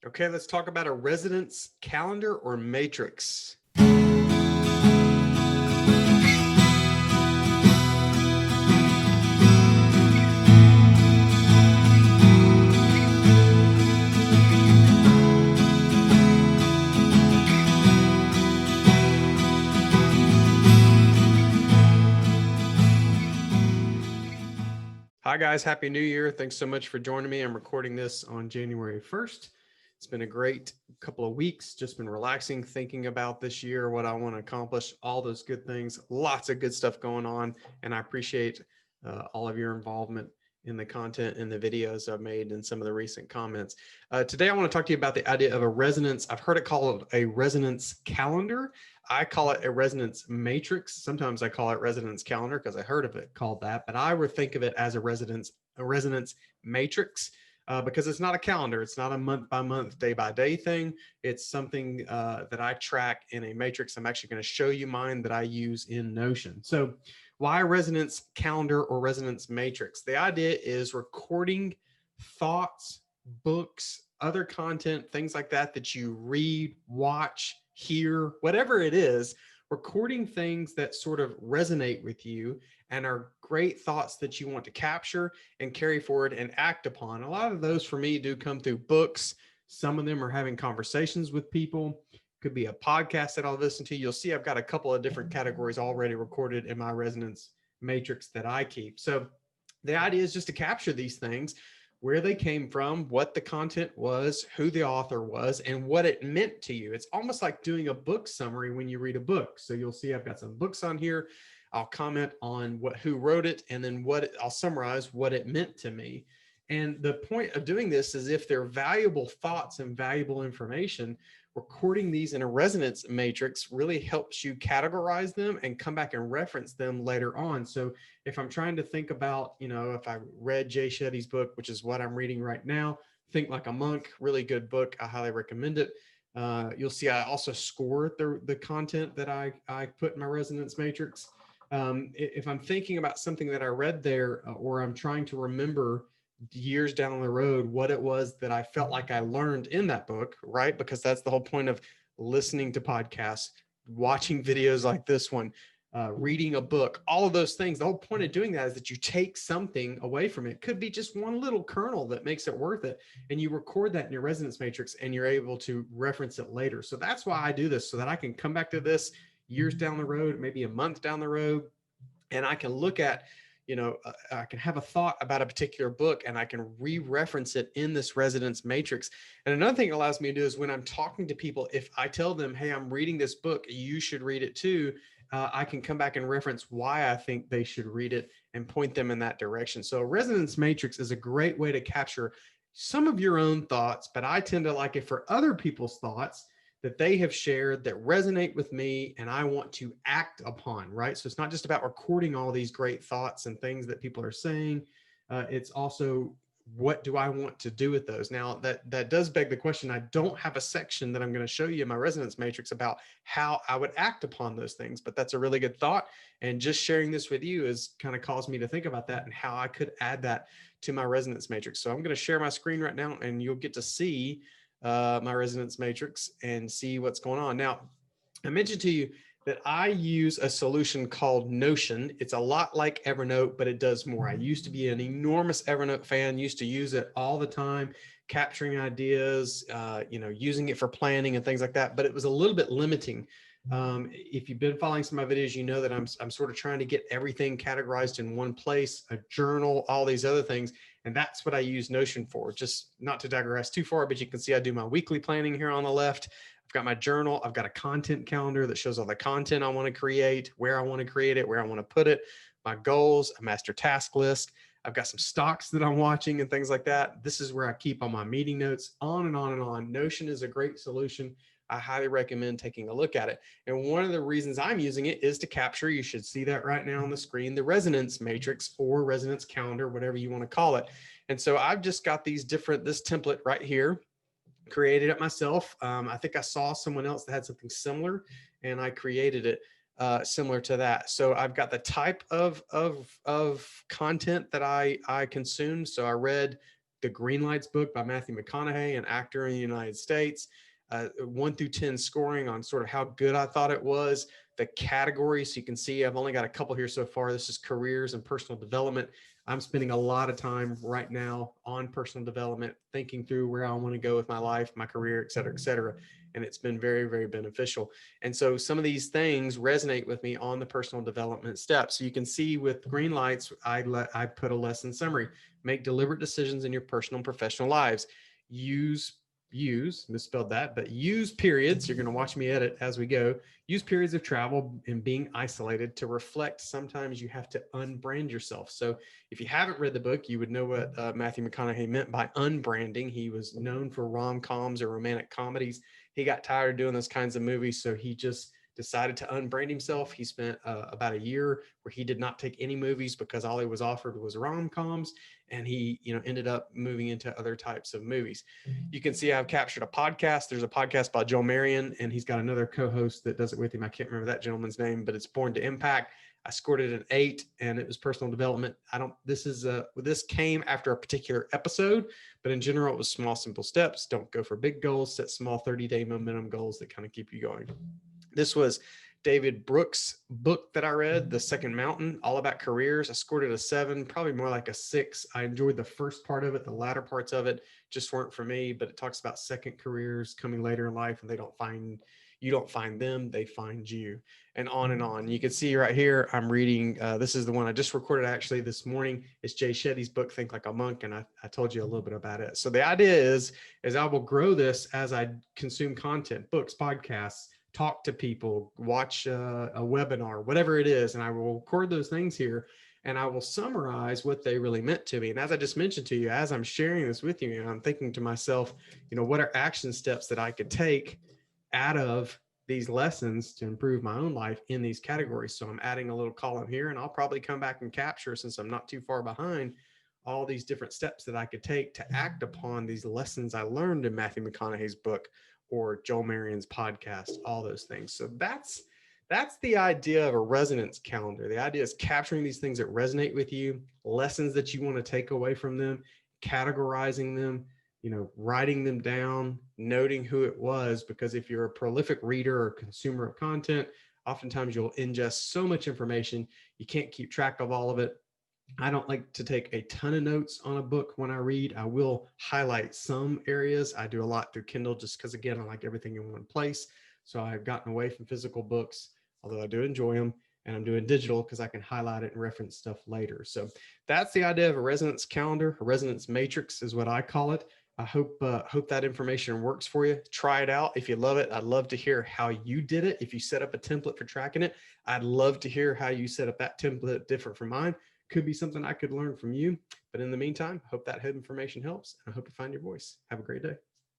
Okay, let's talk about a residence calendar or matrix. Hi, guys. Happy New Year. Thanks so much for joining me. I'm recording this on January 1st. It's been a great couple of weeks. Just been relaxing, thinking about this year, what I want to accomplish, all those good things. Lots of good stuff going on. And I appreciate all of your involvement in the content and the videos I've made and some of the recent comments. Today, I want to talk to you about the idea of a resonance. I've heard it called a resonance calendar. I call it a resonance matrix. Sometimes I call it resonance calendar because I heard of it called that, but I would think of it as a resonance matrix because it's not a calendar. It's not a month by month, day by day thing. It's something that I track in a matrix. I'm actually going to show you mine that I use in Notion. So why resonance calendar or resonance matrix? The idea is recording thoughts, books, other content, things like that that you read, watch, hear, whatever it is, recording things that sort of resonate with you and are great thoughts that you want to capture and carry forward and act upon. A lot of those for me do come through books. Some of them are having conversations with people. Could be a podcast that I'll listen to. You'll see I've got a couple of different categories already recorded in my resonance matrix that I keep. So the idea is just to capture these things, where they came from, what the content was, who the author was, and what it meant to you. It's almost like doing a book summary when you read a book. So you'll see I've got some books on here. I'll comment on who wrote it, and then I'll summarize what it meant to me. And the point of doing this is if they're valuable thoughts and valuable information, recording these in a resonance matrix really helps you categorize them and come back and reference them later on. So if I'm trying to think about, if I read Jay Shetty's book, which is what I'm reading right now, Think Like a Monk, really good book. I highly recommend it. You'll see I also score the content that I put in my resonance matrix. If I'm thinking about something that I read there, or I'm trying to remember years down the road what it was that I felt like I learned in that book, right? Because that's the whole point of listening to podcasts, watching videos like this one, reading a book, all of those things. The whole point of doing that is that you take something away from it. It could be just one little kernel that makes it worth it. And you record that in your resonance matrix and you're able to reference it later. So that's why I do this, so that I can come back to this years down the road, maybe a month down the road, and I can look at, I can have a thought about a particular book and I can re-reference it in this resonance matrix. And another thing it allows me to do is when I'm talking to people, if I tell them, hey, I'm reading this book, you should read it too, I can come back and reference why I think they should read it and point them in that direction. So a resonance matrix is a great way to capture some of your own thoughts, but I tend to like it for other people's thoughts that they have shared that resonate with me and I want to act upon, right? So it's not just about recording all these great thoughts and things that people are saying. It's also, what do I want to do with those? Now that does beg the question. I don't have a section that I'm going to show you in my resonance matrix about how I would act upon those things, but that's a really good thought. And just sharing this with you has kind of caused me to think about that and how I could add that to my resonance matrix. So I'm going to share my screen right now and you'll get to see my resonance matrix and see what's going on. Now, I mentioned to you that I use a solution called Notion. It's a lot like Evernote, but it does more. I used to be an enormous Evernote fan, used to use it all the time, capturing ideas, using it for planning and things like that, but it was a little bit limiting. If you've been following some of my videos, you know that I'm sort of trying to get everything categorized in one place, a journal, all these other things. And that's what I use Notion for. Just not to digress too far, but you can see I do my weekly planning here on the left. I've got my journal. I've got a content calendar that shows all the content I want to create, where I want to create it, where I want to put it, my goals, a master task list. I've got some stocks that I'm watching and things like that. This is where I keep all my meeting notes, on and on and on. Notion is a great solution. I highly recommend taking a look at it. And one of the reasons I'm using it is to capture, you should see that right now on the screen, the resonance matrix or resonance calendar, whatever you want to call it. And so I've just got this template right here, created it myself. I think I saw someone else that had something similar and I created it similar to that. So I've got the type of content that I consume. So I read the Green Lights book by Matthew McConaughey, an actor in the United States. 1 through 10 scoring on sort of how good I thought it was. The categories, so you can see I've only got a couple here so far. This is careers and personal development. I'm spending a lot of time right now on personal development, thinking through where I want to go with my life, my career, et cetera, et cetera. And it's been very, very beneficial. And so some of these things resonate with me on the personal development steps. So you can see with Green Lights, I put a lesson summary. Make deliberate decisions in your personal and professional lives. Misspelled that, but use periods. You're going to watch me edit as we go. Use periods of travel and being isolated to reflect. Sometimes you have to unbrand yourself. So if you haven't read the book, you would know what Matthew McConaughey meant by unbranding. He was known for rom-coms or romantic comedies. He got tired of doing those kinds of movies, so he just decided to unbrand himself. He spent about a year where he did not take any movies because all he was offered was rom-coms, and he, ended up moving into other types of movies. You can see I've captured a podcast. There's a podcast by Joel Marion, and he's got another co-host that does it with him. I can't remember that gentleman's name, but it's Born to Impact. I scored it an 8, and it was personal development. This came after a particular episode, but in general, it was small, simple steps. Don't go for big goals. Set small 30-day momentum goals that kind of keep you going. This was David Brooks' book that I read, The Second Mountain, all about careers. I scored it a 7, probably more like a 6. I enjoyed the first part of it. The latter parts of it just weren't for me, but it talks about second careers coming later in life, and you don't find them, they find you, and on and on. You can see right here, I'm reading, this is the one I just recorded actually this morning. It's Jay Shetty's book, Think Like a Monk, and I told you a little bit about it. So the idea is I will grow this as I consume content, books, podcasts, talk to people, watch a webinar, whatever it is, and I will record those things here, and I will summarize what they really meant to me. And as I just mentioned to you, as I'm sharing this with you, and I'm thinking to myself, what are action steps that I could take out of these lessons to improve my own life in these categories? So I'm adding a little column here, and I'll probably come back and capture, since I'm not too far behind, all these different steps that I could take to act upon these lessons I learned in Matthew McConaughey's book or Joel Marion's podcast, all those things. So that's the idea of a resonance calendar. The idea is capturing these things that resonate with you, lessons that you want to take away from them, categorizing them, writing them down, noting who it was, because if you're a prolific reader or consumer of content, oftentimes you'll ingest so much information, you can't keep track of all of it. I don't like to take a ton of notes on a book when I read. I will highlight some areas. I do a lot through Kindle just because, again, I like everything in one place. So I've gotten away from physical books, although I do enjoy them, and I'm doing digital because I can highlight it and reference stuff later. So that's the idea of a resonance calendar. A resonance matrix is what I call it. I hope that information works for you. Try it out. If you love it, I'd love to hear how you did it. If you set up a template for tracking it, I'd love to hear how you set up that template different from mine. Could be something I could learn from you. But in the meantime, hope that information helps. And I hope you find your voice. Have a great day.